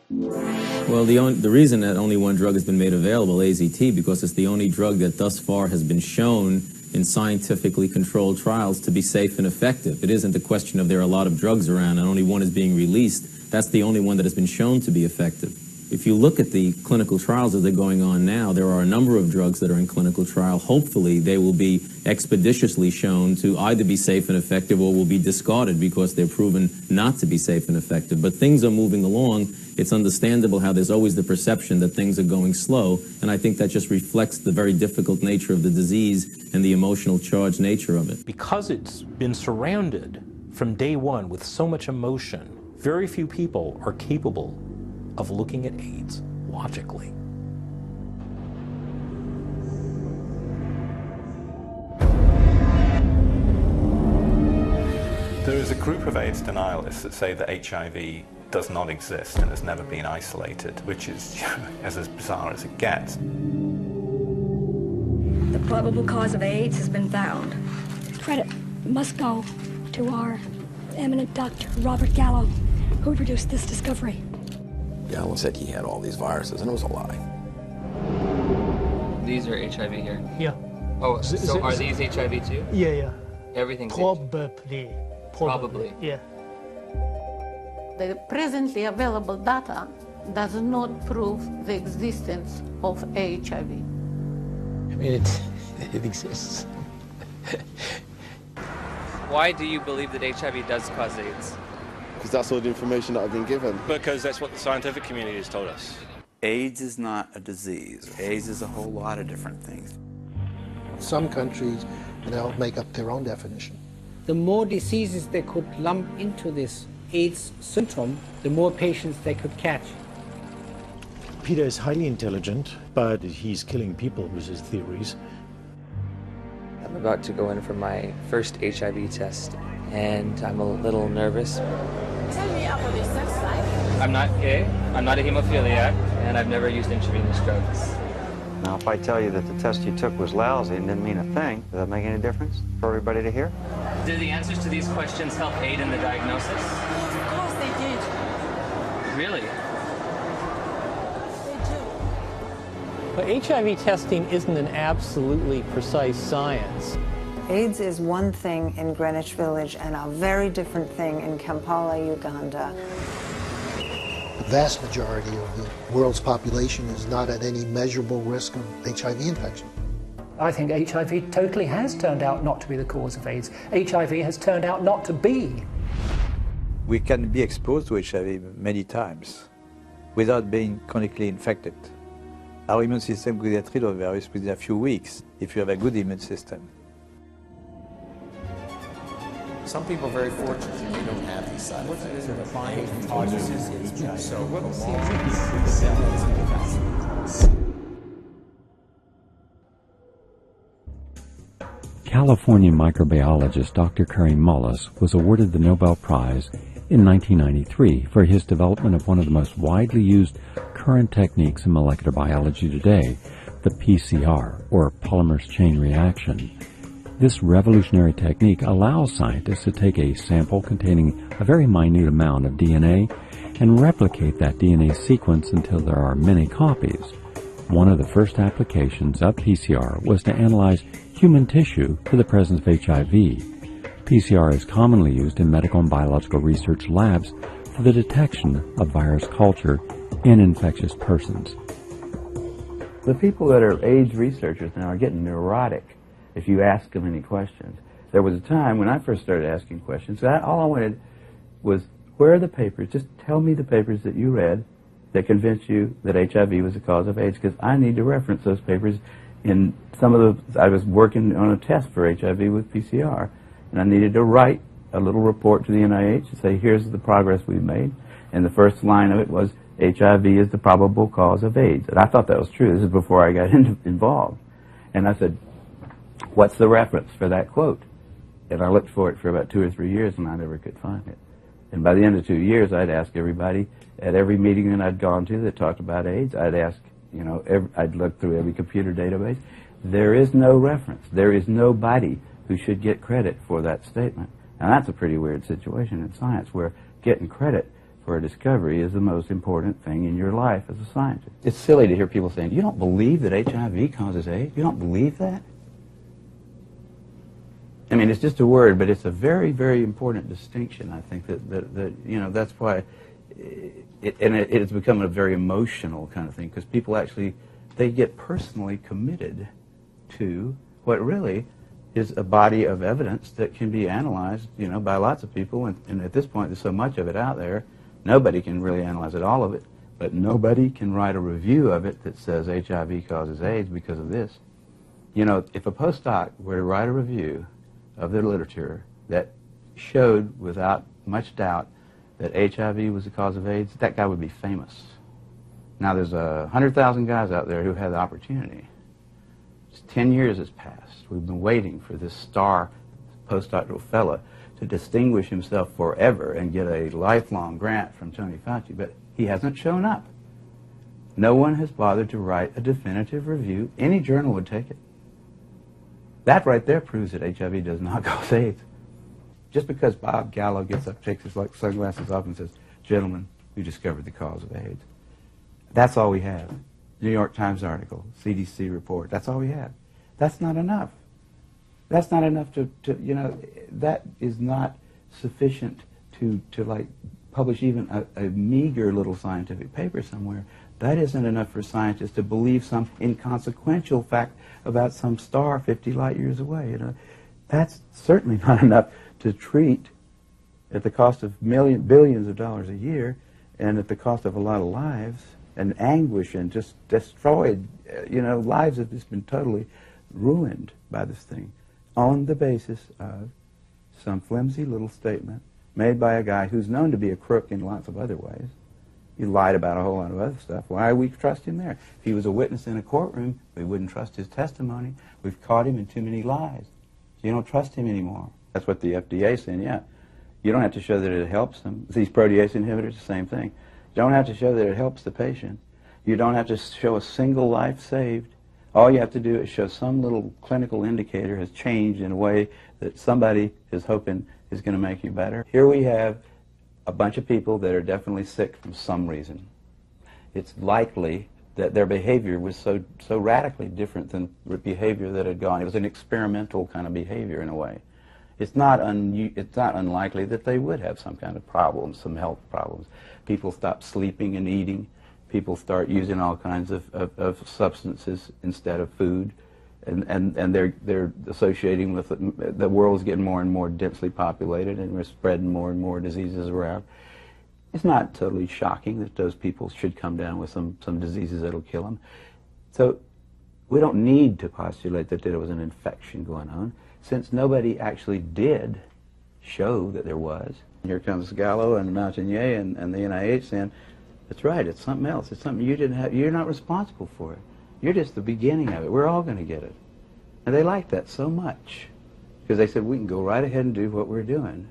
Well, the reason that only one drug has been made available, AZT, because it's the only drug that thus far has been shown in scientifically controlled trials to be safe and effective. It isn't a question of there are a lot of drugs around and only one is being released. That's the only one that has been shown to be effective. If you look at the clinical trials as they're going on now, there are a number of drugs that are in clinical trial. Hopefully, they will be expeditiously shown to either be safe and effective or will be discarded because they're proven not to be safe and effective. But things are moving along. It's understandable how there's always the perception that things are going slow, and I think that just reflects the very difficult nature of the disease and the emotional charged nature of it. Because it's been surrounded from day one with so much emotion, very few people are capable of looking at AIDS logically. There is a group of AIDS denialists that say that HIV does not exist and has never been isolated, which is as bizarre as it gets. The probable cause of AIDS has been found. Credit must go to our eminent doctor, Robert Gallo, who produced this discovery. Gallo said he had all these viruses, and it was a lie. These are HIV here? Yeah. Oh, so are these HIV too? Yeah, yeah. Everything's Probably. Probably. Yeah. The presently available data does not prove the existence of HIV. I mean, it exists. Why do you believe that HIV does cause AIDS? Because that's all the information that I've been given. Because that's what the scientific community has told us. AIDS is not a disease. AIDS is a whole lot of different things. Some countries, make up their own definition. The more diseases they could lump into this AIDS syndrome, the more patients they could catch. Peter is highly intelligent, but he's killing people with his theories. I'm about to go in for my first HIV test, and I'm a little nervous. Tell me about your sex life. I'm not gay, I'm not a hemophiliac, and I've never used intravenous drugs. Now, if I tell you that the test you took was lousy and didn't mean a thing, does that make any difference for everybody to hear? Did the answers to these questions help aid in the diagnosis? Of course they did. Really? But HIV testing isn't an absolutely precise science. AIDS is one thing in Greenwich Village and a very different thing in Kampala, Uganda. The vast majority of the world's population is not at any measurable risk of HIV infection. I think HIV totally has turned out not to be the cause of AIDS. HIV has turned out not to be. We can be exposed to HIV many times without being chronically infected. Our immune system could get rid of the virus within a few weeks if you have a good immune system. Some people are very fortunate that they don't have these side effects. They're fine autoimmune. So California microbiologist Dr. Kary Mullis was awarded the Nobel Prize in 1993 for his development of one of the most widely used current techniques in molecular biology today, the PCR, or polymerase chain reaction. This revolutionary technique allows scientists to take a sample containing a very minute amount of DNA and replicate that DNA sequence until there are many copies. One of the first applications of PCR was to analyze human tissue for the presence of HIV. PCR is commonly used in medical and biological research labs for the detection of virus culture in infectious persons. The people that are AIDS researchers now are getting neurotic if you ask them any questions. There was a time when I first started asking questions, all I wanted was, where are the papers? Just tell me the papers that you read that convinced you that HIV was the cause of AIDS, because I need to reference those papers in some of the, I was working on a test for HIV with PCR, and I needed to write a little report to the NIH and say, here's the progress we've made, and the first line of it was, HIV is the probable cause of AIDS. And I thought that was true. This is before I got involved. And I said, what's the reference for that quote? And I looked for it for about 2 or 3 years, and I never could find it. And by the end of 2 years, I'd ask everybody at every meeting that I'd gone to that talked about AIDS, I'd ask, I'd look through every computer database. There is no reference. There is nobody who should get credit for that statement. And that's a pretty weird situation in science, where getting credit for a discovery is the most important thing in your life as a scientist. It's silly to hear people saying, you don't believe that HIV causes AIDS? You don't believe that? I mean, it's just a word, but it's a very, very important distinction. I think that you know, that's why it has become a very emotional kind of thing, because people actually, they get personally committed to what really is a body of evidence that can be analyzed, you know, by lots of people, and at this point there's so much of it out there, nobody can really analyze it, all of it, but nobody can write a review of it that says HIV causes AIDS because of this. You know, if a postdoc were to write a review of the literature that showed without much doubt that HIV was the cause of AIDS, that guy would be famous. Now there's 100,000 guys out there who have the opportunity. Just 10 years has passed. We've been waiting for this star postdoctoral fellow to distinguish himself forever and get a lifelong grant from Tony Fauci, but he hasn't shown up. No one has bothered to write a definitive review. Any journal would take it. That right there proves that HIV does not cause AIDS. Just because Bob Gallo gets up, takes his sunglasses off and says, gentlemen, we discovered the cause of AIDS. That's all we have. New York Times article, CDC report, that's all we have. That's not enough. That's not enough to you know, that is not sufficient to like publish even a meager little scientific paper somewhere. That isn't enough for scientists to believe some inconsequential fact about some star 50 light years away. You know, that's certainly not enough to treat at the cost of billions of dollars a year, and at the cost of a lot of lives and anguish, and just destroyed. You know, lives have just been totally ruined by this thing on the basis of some flimsy little statement made by a guy who's known to be a crook in lots of other ways. He lied about a whole lot of other stuff. Why we trust him there? If he was a witness in a courtroom, we wouldn't trust his testimony. We've caught him in too many lies. So you don't trust him anymore. That's what the FDA is saying, yeah. You don't have to show that it helps them. These protease inhibitors, the same thing. You don't have to show that it helps the patient. You don't have to show a single life saved. All you have to do is show some little clinical indicator has changed in a way that somebody is hoping is going to make you better. Here we have a bunch of people that are definitely sick from some reason. It's likely that their behavior was so radically different than the behavior that had gone. It was an experimental kind of behavior in a way. It's not unlikely that they would have some kind of problems, some health problems. People stop sleeping and eating. People start using all kinds of substances instead of food, and they're associating with it. The world's getting more and more densely populated, and we're spreading more and more diseases around. It's not totally shocking that those people should come down with some diseases that'll kill them. So we don't need to postulate that there was an infection going on, since nobody actually did show that there was. Here comes Gallo and Mountainier and the NIH saying, that's right, it's something else. It's something you didn't have. You're not responsible for it. You're just the beginning of it. We're all going to get it. And they liked that so much, because they said, we can go right ahead and do what we're doing.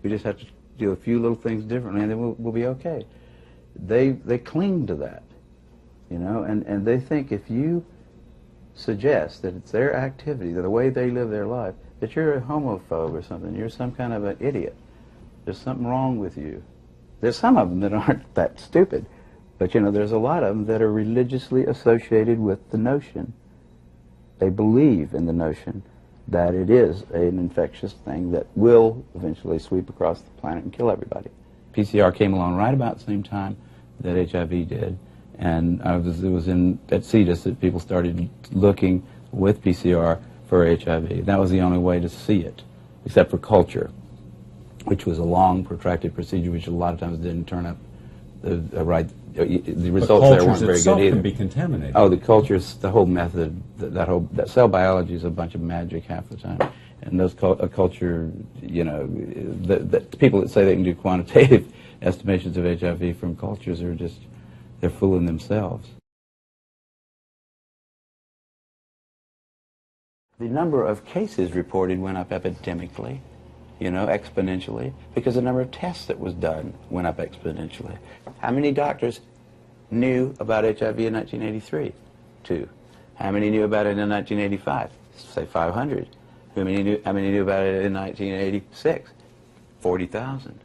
We just have to do a few little things differently, and then we'll be okay. They cling to that, you know, and they think if you suggest that it's their activity, the way they live their life, that you're a homophobe or something, you're some kind of an idiot. There's something wrong with you. There's some of them that aren't that stupid, but you know, there's a lot of them that are religiously associated with the notion. They believe in the notion that it is an infectious thing that will eventually sweep across the planet and kill everybody. PCR came along right about the same time that HIV did, and it was at CEDIS that people started looking with PCR for HIV. That was the only way to see it, except for culture, which was a long, protracted procedure, which a lot of times didn't turn up the results there weren't very good either. Can be contaminated. Oh, the cultures, the whole method, that cell biology is a bunch of magic half the time. And those culture, you know, the people that say they can do quantitative estimations of HIV from cultures are just, they're fooling themselves. The number of cases reported went up epidemically, you know, exponentially, because the number of tests that was done went up exponentially. How many doctors knew about HIV in 1983? 2. How many knew about it in 1985? Say 500. How many knew about it in 1986? 40,000.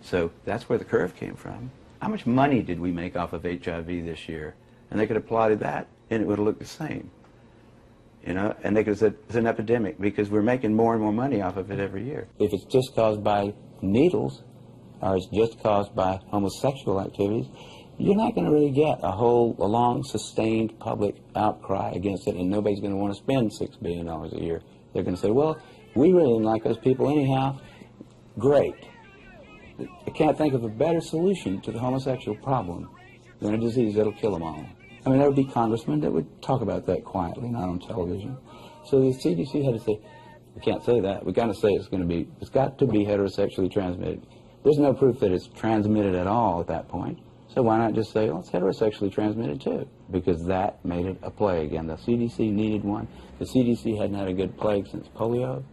So that's where the curve came from. How much money did we make off of HIV this year? And they could have plotted that, and it would have looked the same. You know, and they could have said it's an epidemic because we're making more and more money off of it every year. If it's just caused by needles, or it's just caused by homosexual activities, you're not going to really get a long, sustained public outcry against it, and nobody's going to want to spend $6 billion a year. They're going to say, well, we really didn't like those people anyhow. Great. I can't think of a better solution to the homosexual problem than a disease that'll kill them all. I mean, there would be congressmen that would talk about that quietly, not on television. So the CDC had to say, we can't say that. We've got to say it's got to be heterosexually transmitted. There's no proof that it's transmitted at all at that point. So why not just say, well, it's heterosexually transmitted too? Because that made it a plague, and the CDC needed one. The CDC hadn't had a good plague since polio.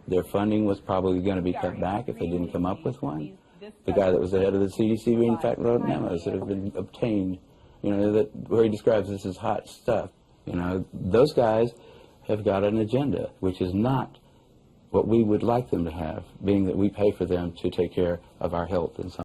Their funding was probably going to be cut back if they didn't come up with one. The guy that was the head of the CDC, in fact, wrote memos that have been obtained, you know, where he describes this as hot stuff. You know, those guys have got an agenda, which is not what we would like them to have, being that we pay for them to take care of our health in some